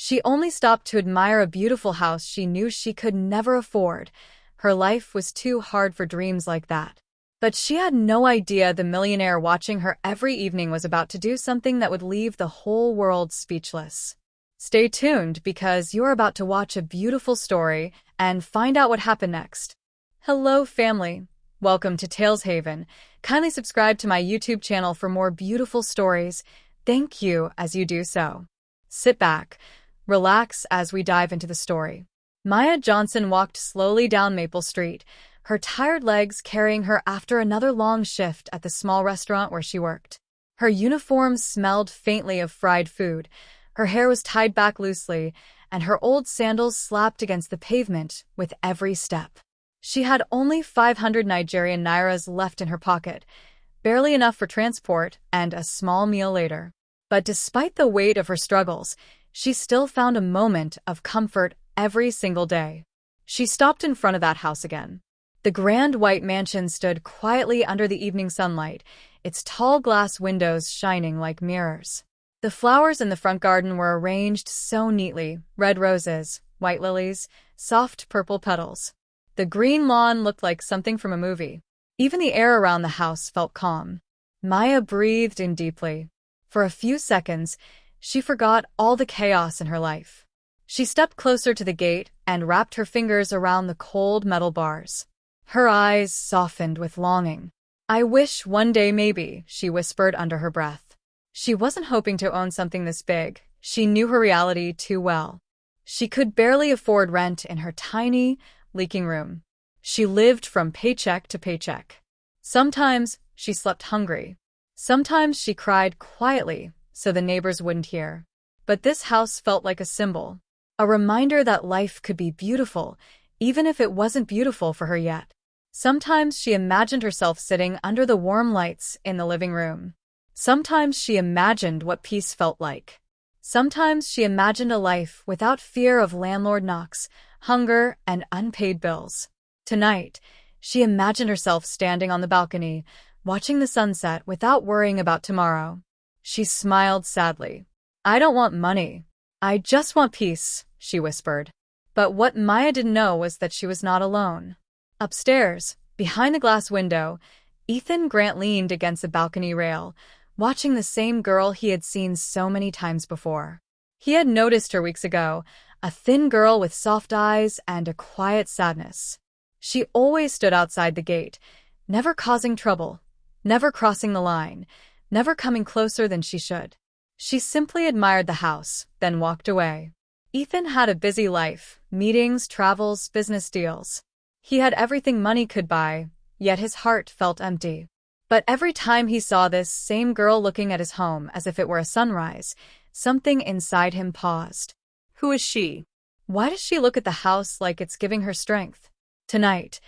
She only stopped to admire a beautiful house she knew she could never afford. Her life was too hard for dreams like that. But she had no idea the millionaire watching her every evening was about to do something that would leave the whole world speechless. Stay tuned because you're about to watch a beautiful story and find out what happened next. Hello, family. Welcome to Tales Haven. Kindly subscribe to my YouTube channel for more beautiful stories. Thank you as you do so. Sit back, relax as we dive into the story. Maya Johnson walked slowly down Maple Street, her tired legs carrying her after another long shift at the small restaurant where she worked. Her uniform smelled faintly of fried food, her hair was tied back loosely, and her old sandals slapped against the pavement with every step. She had only 500 Nigerian nairas left in her pocket, barely enough for transport and a small meal later. But despite the weight of her struggles, she still found a moment of comfort every single day. She stopped in front of that house again. The grand white mansion stood quietly under the evening sunlight, its tall glass windows shining like mirrors. The flowers in the front garden were arranged so neatly, red roses, white lilies, soft purple petals. The green lawn looked like something from a movie. Even the air around the house felt calm. Maya breathed in deeply. For a few seconds, she forgot all the chaos in her life. She stepped closer to the gate and wrapped her fingers around the cold metal bars. Her eyes softened with longing. "I wish one day maybe," she whispered under her breath. She wasn't hoping to own something this big. She knew her reality too well. She could barely afford rent in her tiny, leaking room. She lived from paycheck to paycheck. Sometimes she slept hungry. Sometimes she cried quietly so the neighbors wouldn't hear. But this house felt like a symbol, a reminder that life could be beautiful, even if it wasn't beautiful for her yet. Sometimes she imagined herself sitting under the warm lights in the living room. Sometimes she imagined what peace felt like. Sometimes she imagined a life without fear of landlord knocks, hunger, and unpaid bills. Tonight, she imagined herself standing on the balcony, watching the sunset without worrying about tomorrow. She smiled sadly. "I don't want money. I just want peace," she whispered. But what Maya didn't know was that she was not alone. Upstairs, behind the glass window, Ethan Grant leaned against the balcony rail, watching the same girl he had seen so many times before. He had noticed her weeks ago, a thin girl with soft eyes and a quiet sadness. She always stood outside the gate, never causing trouble, never crossing the line, never coming closer than she should. She simply admired the house, then walked away. Ethan had a busy life, meetings, travels, business deals. He had everything money could buy, yet his heart felt empty. But every time he saw this same girl looking at his home as if it were a sunrise, something inside him paused. Who is she? Why does she look at the house like it's giving her strength? Tonight,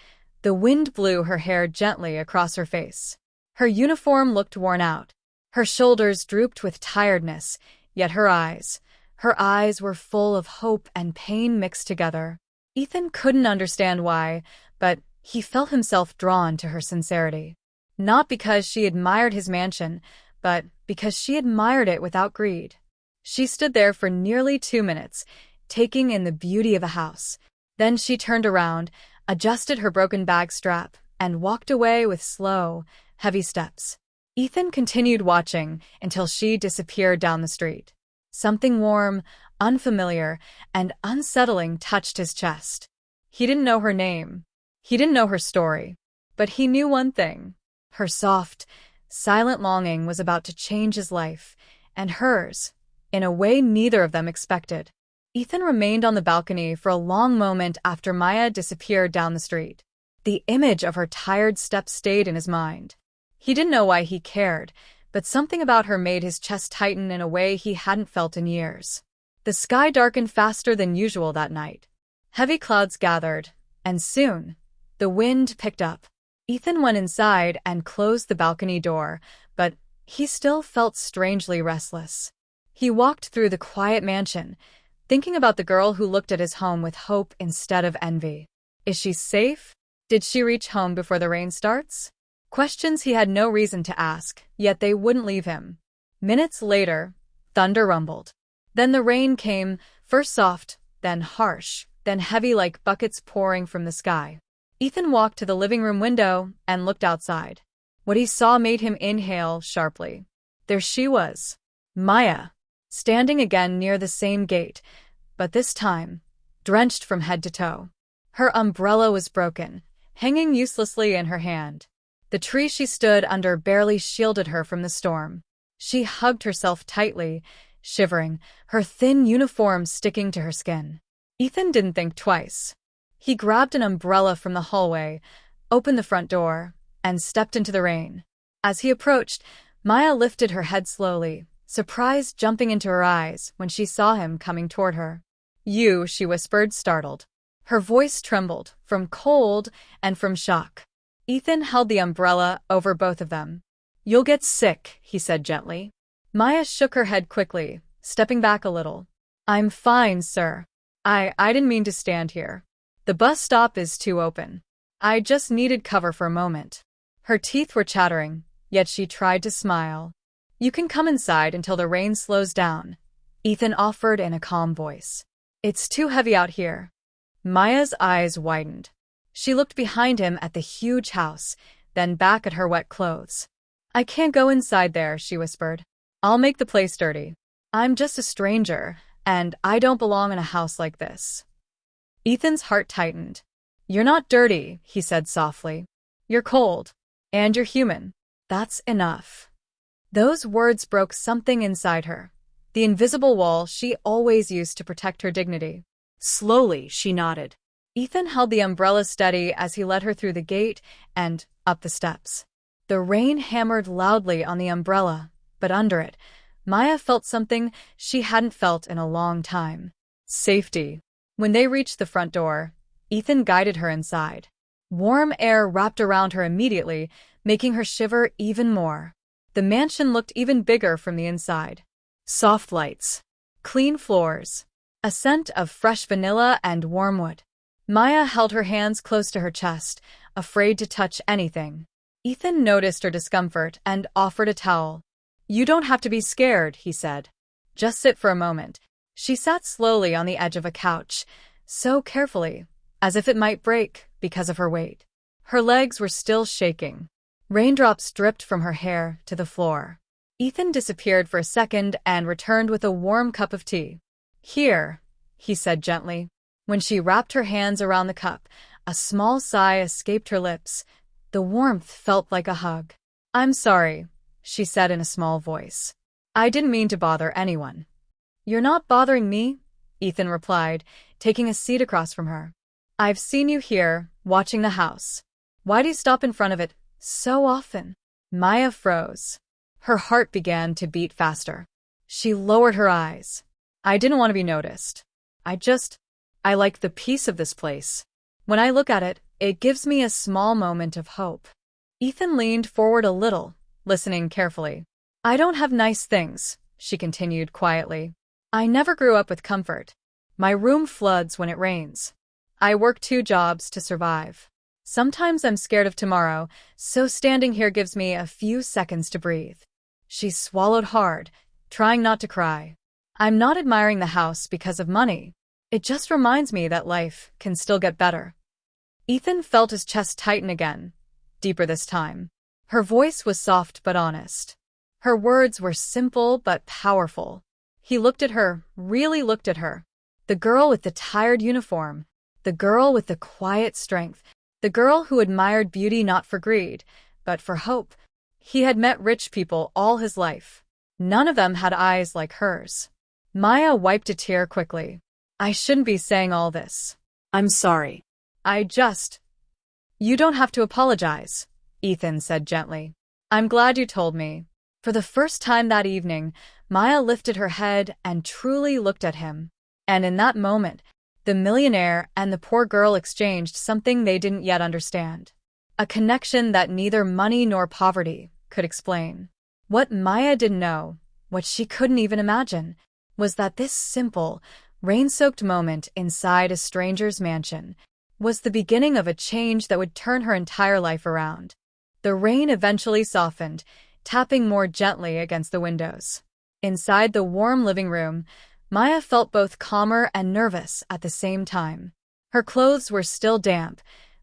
the wind blew her hair gently across her face. Her uniform looked worn out. Her shoulders drooped with tiredness, yet her eyes were full of hope and pain mixed together. Ethan couldn't understand why, but he felt himself drawn to her sincerity. Not because she admired his mansion, but because she admired it without greed. She stood there for nearly 2 minutes, taking in the beauty of the house. Then she turned around, adjusted her broken bag strap, and walked away with slow, heavy steps. Ethan continued watching until she disappeared down the street. Something warm, unfamiliar, and unsettling touched his chest. He didn't know her name. He didn't know her story. But he knew one thing. Her soft, silent longing was about to change his life, and hers, in a way neither of them expected. Ethan remained on the balcony for a long moment after Maya disappeared down the street. The image of her tired steps stayed in his mind. He didn't know why he cared, but something about her made his chest tighten in a way he hadn't felt in years. The sky darkened faster than usual that night. Heavy clouds gathered, and soon, the wind picked up. Ethan went inside and closed the balcony door, but he still felt strangely restless. He walked through the quiet mansion, thinking about the girl who looked at his home with hope instead of envy. Is she safe? Did she reach home before the rain starts? Questions he had no reason to ask, yet they wouldn't leave him. Minutes later, thunder rumbled. Then the rain came, First soft, then harsh, then heavy like buckets pouring from the sky. Ethan walked to the living room window and looked outside. What he saw made him inhale sharply. There she was, Maya, standing again near the same gate, but this time, drenched from head to toe. Her umbrella was broken, hanging uselessly in her hand. The tree she stood under barely shielded her from the storm. She hugged herself tightly, shivering, her thin uniform sticking to her skin. Ethan didn't think twice. He grabbed an umbrella from the hallway, opened the front door, and stepped into the rain. As he approached, Maya lifted her head slowly, surprise jumping into her eyes when she saw him coming toward her. "You," she whispered, startled. Her voice trembled, from cold and from shock. Ethan held the umbrella over both of them. "You'll get sick," he said gently. Maya shook her head quickly, stepping back a little. "I'm fine, sir. I didn't mean to stand here. The bus stop is too open. I just needed cover for a moment." Her teeth were chattering, yet she tried to smile. "You can come inside until the rain slows down," Ethan offered in a calm voice. "It's too heavy out here." Maya's eyes widened. She looked behind him at the huge house, then back at her wet clothes. "I can't go inside there," she whispered. "I'll make the place dirty. I'm just a stranger, and I don't belong in a house like this." Ethan's heart tightened. "You're not dirty," he said softly. "You're cold. And you're human. That's enough." Those words broke something inside her. The invisible wall she always used to protect her dignity. Slowly, she nodded. Ethan held the umbrella steady as he led her through the gate and up the steps. The rain hammered loudly on the umbrella, but under it, Maya felt something she hadn't felt in a long time. Safety. When they reached the front door, Ethan guided her inside. Warm air wrapped around her immediately, making her shiver even more. The mansion looked even bigger from the inside. Soft lights, clean floors, a scent of fresh vanilla and warm wood. Maya held her hands close to her chest, afraid to touch anything. Ethan noticed her discomfort and offered a towel. "You don't have to be scared," he said. "Just sit for a moment." She sat slowly on the edge of a couch, so carefully, as if it might break because of her weight. Her legs were still shaking. Raindrops dripped from her hair to the floor. Ethan disappeared for a second and returned with a warm cup of tea. "Here," he said gently. When she wrapped her hands around the cup, a small sigh escaped her lips. The warmth felt like a hug. "I'm sorry," she said in a small voice. "I didn't mean to bother anyone." "You're not bothering me," Ethan replied, taking a seat across from her. "I've seen you here, watching the house. Why do you stop in front of it so often?" Maya froze. Her heart began to beat faster. She lowered her eyes. "I didn't want to be noticed. I like the peace of this place. When I look at it, it gives me a small moment of hope." Ethan leaned forward a little, listening carefully. "I don't have nice things," she continued quietly. "I never grew up with comfort. My room floods when it rains. I work 2 jobs to survive. Sometimes I'm scared of tomorrow, so standing here gives me a few seconds to breathe." She swallowed hard, trying not to cry. "I'm not admiring the house because of money. It just reminds me that life can still get better." Ethan felt his chest tighten again, deeper this time. Her voice was soft but honest. Her words were simple but powerful. He looked at her, really looked at her. The girl with the tired uniform. The girl with the quiet strength. The girl who admired beauty not for greed, but for hope. He had met rich people all his life. None of them had eyes like hers. Maya wiped a tear quickly. "I shouldn't be saying all this. I'm sorry. You don't have to apologize," Ethan said gently. "I'm glad you told me." For the first time that evening, Maya lifted her head and truly looked at him. And in that moment, the millionaire and the poor girl exchanged something they didn't yet understand. A connection that neither money nor poverty could explain. What Maya didn't know, what she couldn't even imagine, was that this simple, rain-soaked moment inside a stranger's mansion was the beginning of a change that would turn her entire life around. The rain eventually softened, tapping more gently against the windows. Inside the warm living room, Maya felt both calmer and nervous at the same time. Her clothes were still damp,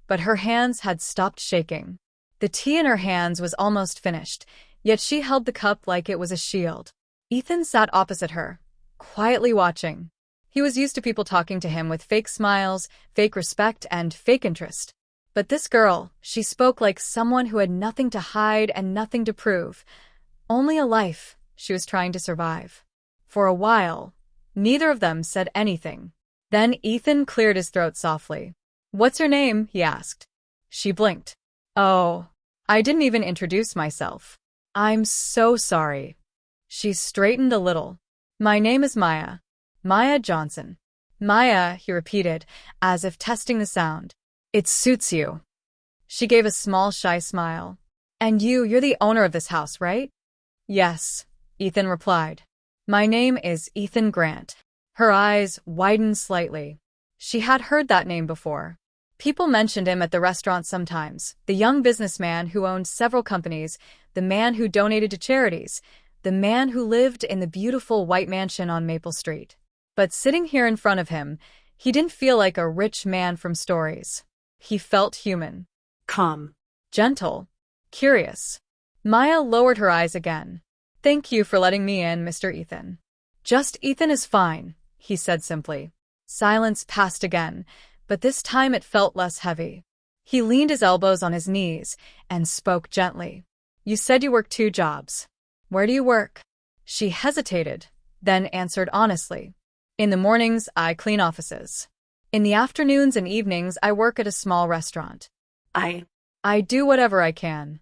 but her hands had stopped shaking. The tea in her hands was almost finished, yet she held the cup like it was a shield. Ethan sat opposite her, quietly watching. He was used to people talking to him with fake smiles, fake respect, and fake interest. But this girl, she spoke like someone who had nothing to hide and nothing to prove. Only a life she was trying to survive. For a while, neither of them said anything. Then Ethan cleared his throat softly. "What's your name?" he asked. She blinked. "Oh, I didn't even introduce myself. I'm so sorry." She straightened a little. "My name is Maya. Maya Johnson." "Maya," he repeated, as if testing the sound. "It suits you." She gave a small, shy smile. "And you're the owner of this house, right?" "Yes," Ethan replied. "My name is Ethan Grant." Her eyes widened slightly. She had heard that name before. People mentioned him at the restaurant sometimes. The young businessman who owned several companies, the man who donated to charities, the man who lived in the beautiful white mansion on Maple Street. But sitting here in front of him, he didn't feel like a rich man from stories. He felt human. Calm. Gentle. Curious. Maya lowered her eyes again. "Thank you for letting me in, Mr. Ethan." "Just Ethan is fine," he said simply. Silence passed again, but this time it felt less heavy. He leaned his elbows on his knees and spoke gently. "You said you work 2 jobs. Where do you work?" She hesitated, then answered honestly. "In the mornings, I clean offices. In the afternoons and evenings, I work at a small restaurant. I do whatever I can."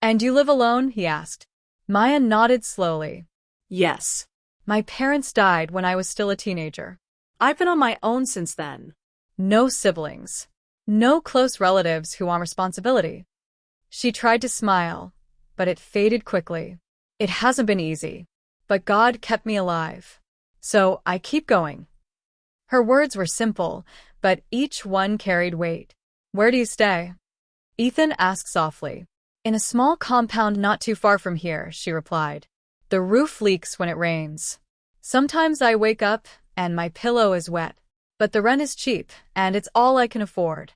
"And you live alone?" he asked. Maya nodded slowly. Yes. "My parents died when I was still a teenager." I've been on my own since then. "No siblings. No close relatives who want responsibility." She tried to smile, but it faded quickly. "It hasn't been easy, but God kept me alive. So I keep going." Her words were simple, but each one carried weight. "Where do you stay?" Ethan asked softly. "In a small compound not too far from here," she replied. "The roof leaks when it rains. Sometimes I wake up and my pillow is wet, but the rent is cheap and it's all I can afford."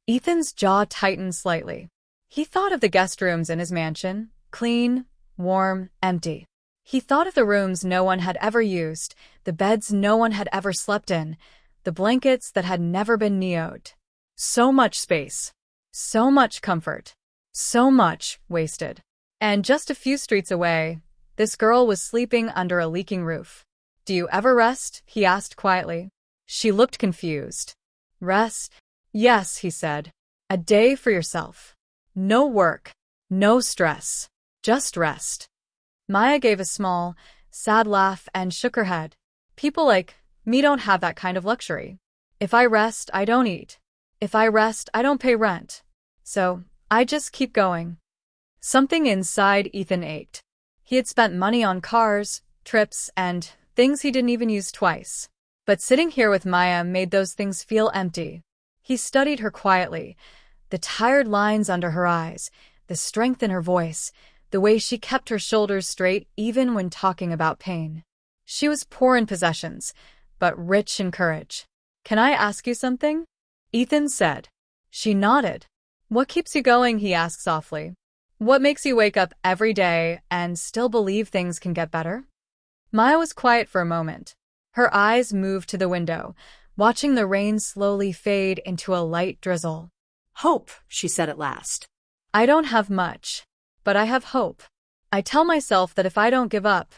Ethan's jaw tightened slightly. He thought of the guest rooms in his mansion, clean, warm, empty. He thought of the rooms no one had ever used, the beds no one had ever slept in, the blankets that had never been neoed. So much space. So much comfort. So much wasted. And just a few streets away, this girl was sleeping under a leaking roof. "Do you ever rest?" he asked quietly. She looked confused. "Rest?" "Yes," he said. "A day for yourself. No work. No stress. Just rest." Maya gave a small, sad laugh and shook her head. "People like me don't have that kind of luxury. If I rest, I don't eat. If I rest, I don't pay rent. So I just keep going." Something inside Ethan ached. He had spent money on cars, trips, and things he didn't even use twice. But sitting here with Maya made those things feel empty. He studied her quietly, the tired lines under her eyes, the strength in her voice, the way she kept her shoulders straight even when talking about pain. She was poor in possessions, but rich in courage. "Can I ask you something?" Ethan said. She nodded. "What keeps you going?" he asked softly. "What makes you wake up every day and still believe things can get better?" Maya was quiet for a moment. Her eyes moved to the window, watching the rain slowly fade into a light drizzle. "Hope," she said at last. "I don't have much, but I have hope. I tell myself that if I don't give up,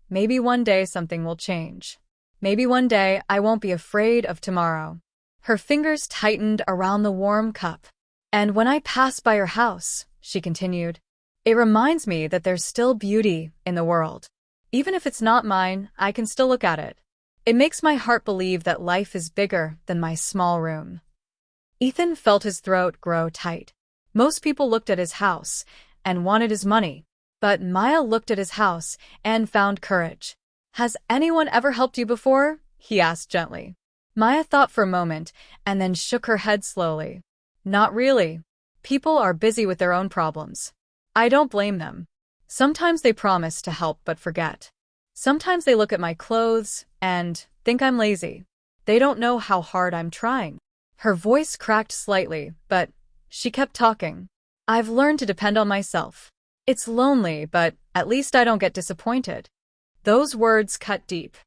maybe one day something will change. Maybe one day I won't be afraid of tomorrow." Her fingers tightened around the warm cup. "And when I pass by your house," she continued, "it reminds me that there's still beauty in the world. Even if it's not mine, I can still look at it. It makes my heart believe that life is bigger than my small room." Ethan felt his throat grow tight. Most people looked at his house and wanted his money, but Maya looked at his house and found courage. "Has anyone ever helped you before?" he asked gently. Maya thought for a moment and then shook her head slowly. "Not really. People are busy with their own problems. I don't blame them. Sometimes they promise to help but forget." Sometimes they look at my clothes and think I'm lazy. They don't know how hard I'm trying. Her voice cracked slightly, but she kept talking. I've learned to depend on myself. It's lonely, but at least I don't get disappointed. Those words cut deep.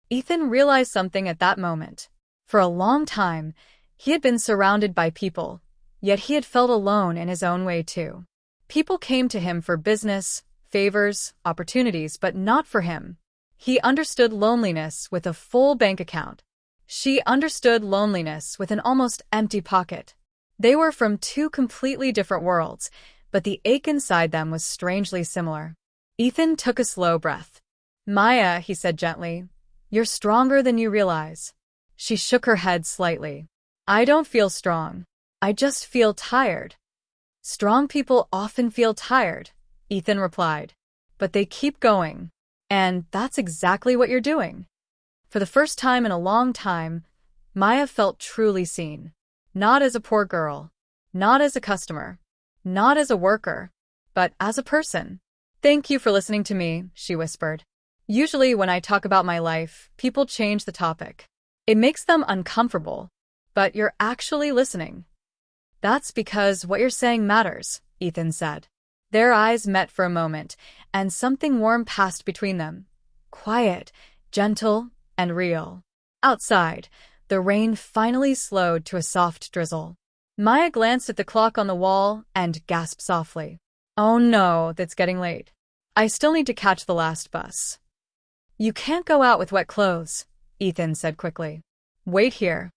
Ethan realized something at that moment. For a long time, he had been surrounded by people, yet he had felt alone in his own way too. People came to him for business, favors, opportunities, but not for him. He understood loneliness with a full bank account. She understood loneliness with an almost empty pocket. They were from two completely different worlds, but the ache inside them was strangely similar. Ethan took a slow breath. Maya, he said gently, you're stronger than you realize. She shook her head slightly. I don't feel strong. I just feel tired. Strong people often feel tired, Ethan replied. But they keep going. And that's exactly what you're doing. For the first time in a long time, Maya felt truly seen. Not as a poor girl. Not as a customer. Not as a worker. But as a person. Thank you for listening to me, she whispered. Usually when I talk about my life, people change the topic. It makes them uncomfortable. But you're actually listening. That's because what you're saying matters, Ethan said. Their eyes met for a moment, and something warm passed between them. Quiet, gentle, and real. Outside, the rain finally slowed to a soft drizzle. Maya glanced at the clock on the wall and gasped softly. Oh no, that's getting late. I still need to catch the last bus. You can't go out with wet clothes, Ethan said quickly. Wait here.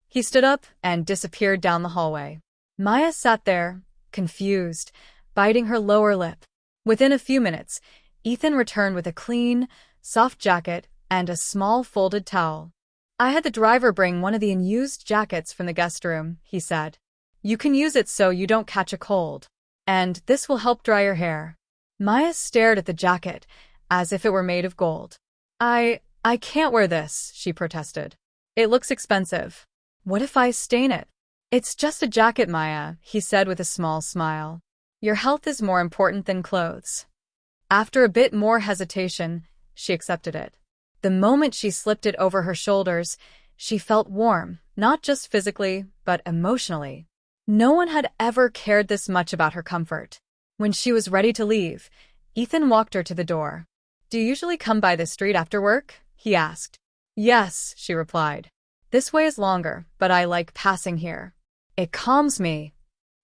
He stood up and disappeared down the hallway. Maya sat there, confused, biting her lower lip. Within a few minutes, Ethan returned with a clean, soft jacket and a small folded towel. I had the driver bring one of the unused jackets from the guest room, he said. You can use it so you don't catch a cold. And this will help dry your hair. Maya stared at the jacket, as if it were made of gold. I can't wear this, she protested. It looks expensive. What if I stain it? It's just a jacket, Maya, he said with a small smile. Your health is more important than clothes. After a bit more hesitation, she accepted it. The moment she slipped it over her shoulders, she felt warm, not just physically, but emotionally. No one had ever cared this much about her comfort. When she was ready to leave, Ethan walked her to the door. Do you usually come by this street after work? He asked. Yes, she replied. This way is longer, but I like passing here. It calms me.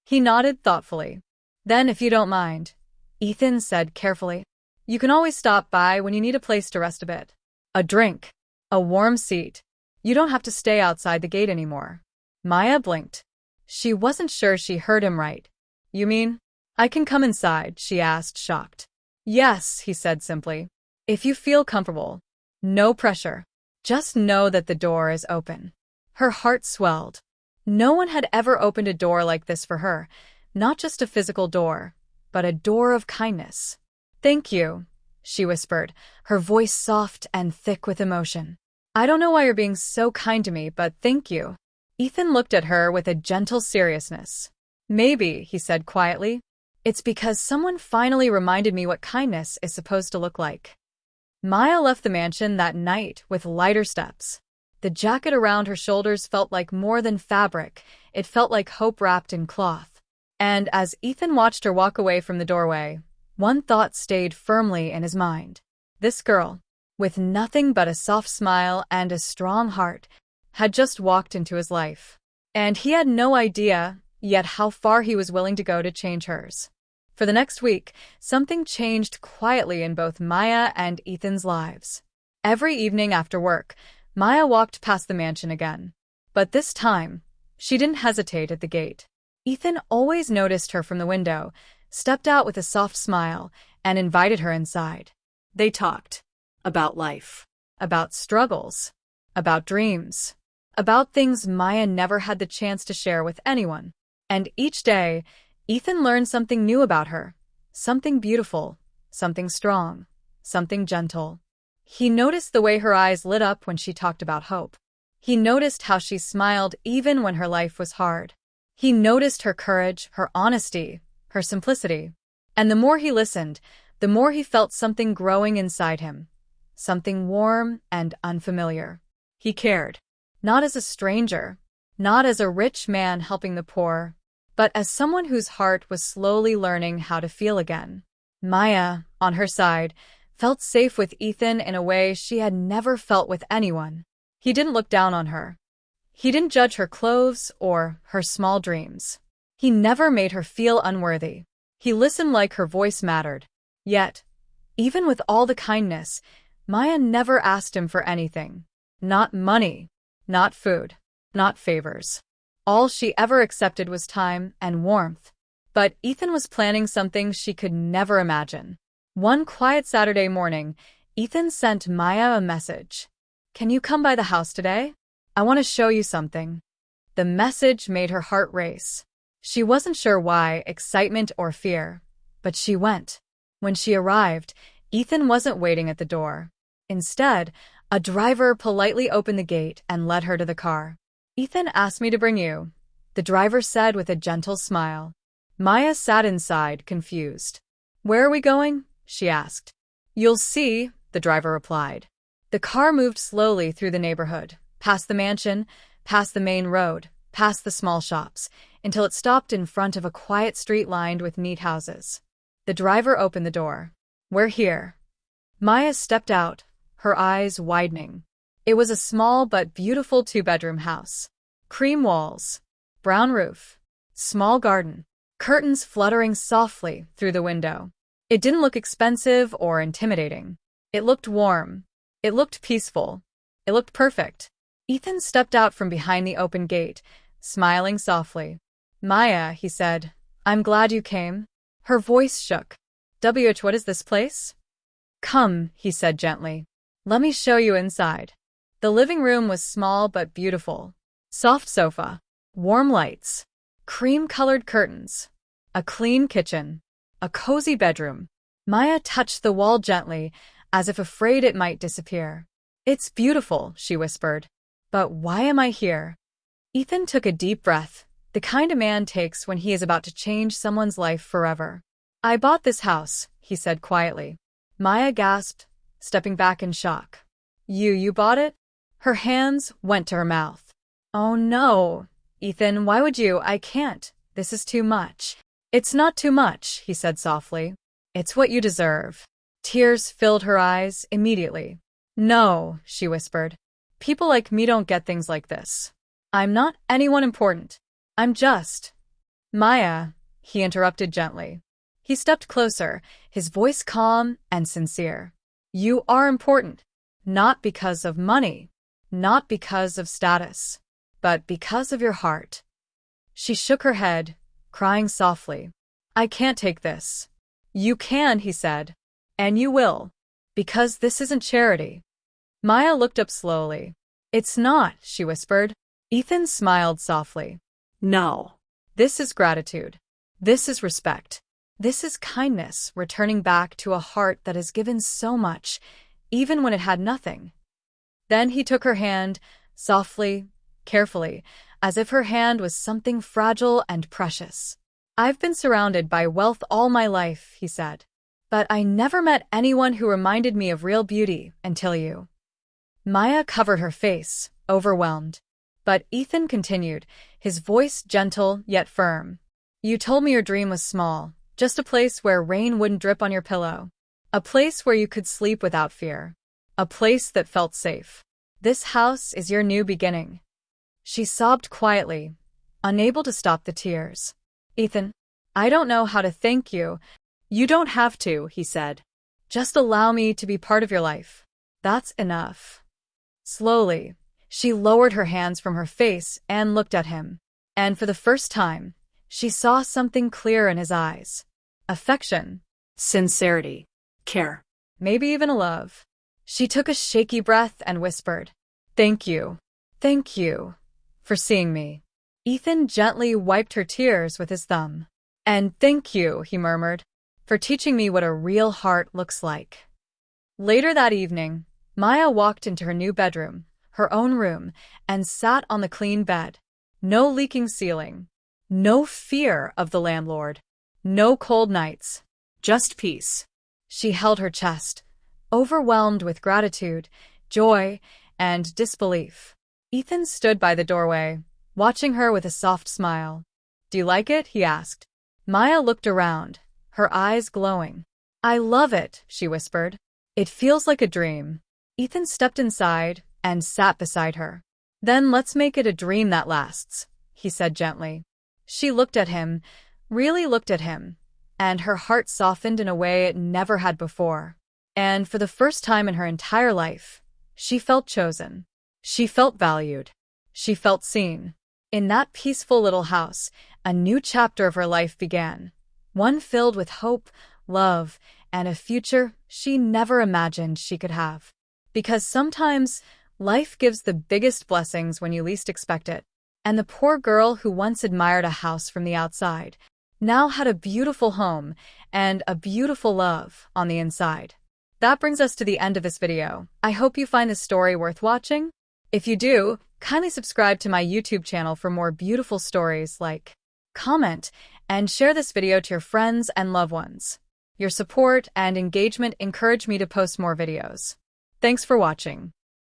He nodded thoughtfully. Then, if you don't mind, Ethan said carefully, you can always stop by when you need a place to rest a bit. A drink. A warm seat. You don't have to stay outside the gate anymore. Maya blinked. She wasn't sure she heard him right. You mean? I can come inside, she asked, shocked. Yes, he said simply. If you feel comfortable. No pressure. Just know that the door is open. Her heart swelled. No one had ever opened a door like this for her, not just a physical door, but a door of kindness. Thank you, she whispered, her voice soft and thick with emotion. I don't know why you're being so kind to me, but thank you. Ethan looked at her with a gentle seriousness. Maybe, he said quietly, it's because someone finally reminded me what kindness is supposed to look like. Maya left the mansion that night with lighter steps. The jacket around her shoulders felt like more than fabric, it felt like hope wrapped in cloth. And as Ethan watched her walk away from the doorway, one thought stayed firmly in his mind. This girl, with nothing but a soft smile and a strong heart, had just walked into his life. And he had no idea yet how far he was willing to go to change hers. For the next week, something changed quietly in both Maya and Ethan's lives. Every evening after work, Maya walked past the mansion again. But this time, she didn't hesitate at the gate. Ethan always noticed her from the window, stepped out with a soft smile, and invited her inside. They talked. About life. About struggles. About dreams. About things Maya never had the chance to share with anyone. And each day, Ethan learned something new about her. Something beautiful. Something strong. Something gentle. He noticed the way her eyes lit up when she talked about hope. He noticed how she smiled even when her life was hard. He noticed her courage, her honesty, her simplicity. And the more he listened, the more he felt something growing inside him. something warm and unfamiliar. He cared. Not as a stranger, not as a rich man helping the poor, but as someone whose heart was slowly learning how to feel again. Maya, on her side, felt safe with Ethan in a way she had never felt with anyone. He didn't look down on her. He didn't judge her clothes or her small dreams. He never made her feel unworthy. He listened like her voice mattered. Yet, even with all the kindness, Maya never asked him for anything. Not money, not food, not favors. All she ever accepted was time and warmth. But Ethan was planning something she could never imagine. One quiet Saturday morning, Ethan sent Maya a message. "Can you come by the house today? I want to show you something." The message made her heart race. She wasn't sure why, excitement or fear, but she went. When she arrived, Ethan wasn't waiting at the door. Instead, a driver politely opened the gate and led her to the car. "Ethan asked me to bring you," the driver said with a gentle smile. Maya sat inside, confused. "Where are we going?" she asked. "You'll see," the driver replied. The car moved slowly through the neighborhood, past the mansion, past the main road, past the small shops, until it stopped in front of a quiet street lined with neat houses. The driver opened the door. "We're here." Maya stepped out, her eyes widening. It was a small but beautiful two-bedroom house. Cream walls, brown roof, small garden, curtains fluttering softly through the window. It didn't look expensive or intimidating. It looked warm. It looked peaceful. It looked perfect. Ethan stepped out from behind the open gate, smiling softly. "Maya," he said, "I'm glad you came." Her voice shook. What is this place?" "Come," he said gently. "Let me show you inside." The living room was small but beautiful. Soft sofa, warm lights, cream-colored curtains, a clean kitchen, a cozy bedroom. Maya touched the wall gently, as if afraid it might disappear. "It's beautiful," she whispered. "But why am I here?" Ethan took a deep breath, the kind a man takes when he is about to change someone's life forever. "I bought this house," he said quietly. Maya gasped, stepping back in shock. You bought it?" Her hands went to her mouth. "Oh no, Ethan, why would you? I can't. This is too much." "It's not too much," he said softly. "It's what you deserve." Tears filled her eyes immediately. "No," she whispered. "People like me don't get things like this. I'm not anyone important. I'm just—" "Maya," he interrupted gently. He stepped closer, his voice calm and sincere. "You are important, not because of money, not because of status, but because of your heart." She shook her head, crying softly. "I can't take this." "You can," he said. "And you will. Because this isn't charity." Maya looked up slowly. "It's not," she whispered. Ethan smiled softly. No. "This is gratitude. This is respect. This is kindness returning back to a heart that has given so much, even when it had nothing." Then he took her hand, softly, carefully, as if her hand was something fragile and precious. "I've been surrounded by wealth all my life," he said. "But I never met anyone who reminded me of real beauty until you." Maya covered her face, overwhelmed. But Ethan continued, his voice gentle yet firm. "You told me your dream was small, just a place where rain wouldn't drip on your pillow. A place where you could sleep without fear. A place that felt safe. This house is your new beginning." She sobbed quietly, unable to stop the tears. "Ethan, I don't know how to thank you." "You don't have to," he said. "Just allow me to be part of your life. That's enough." Slowly, she lowered her hands from her face and looked at him. And for the first time, she saw something clear in his eyes. Affection. Sincerity. Care. Maybe even a love. She took a shaky breath and whispered, "Thank you. Thank you for seeing me." Ethan gently wiped her tears with his thumb. "And thank you," he murmured, "for teaching me what a real heart looks like." Later that evening, Maya walked into her new bedroom, her own room, and sat on the clean bed. No leaking ceiling. No fear of the landlord. No cold nights. Just peace. She held her chest, overwhelmed with gratitude, joy, and disbelief. Ethan stood by the doorway, watching her with a soft smile. "Do you like it?" he asked. Maya looked around, her eyes glowing. "I love it," she whispered. "It feels like a dream." Ethan stepped inside and sat beside her. "Then let's make it a dream that lasts," he said gently. She looked at him, really looked at him, and her heart softened in a way it never had before. And for the first time in her entire life, she felt chosen. She felt valued. She felt seen. In that peaceful little house, a new chapter of her life began, one filled with hope, love, and a future she never imagined she could have. Because sometimes, life gives the biggest blessings when you least expect it. And the poor girl who once admired a house from the outside now had a beautiful home and a beautiful love on the inside. That brings us to the end of this video. I hope you find this story worth watching. If you do, kindly subscribe to my YouTube channel for more beautiful stories, like, comment, and share this video to your friends and loved ones. Your support and engagement encourage me to post more videos. Thanks for watching.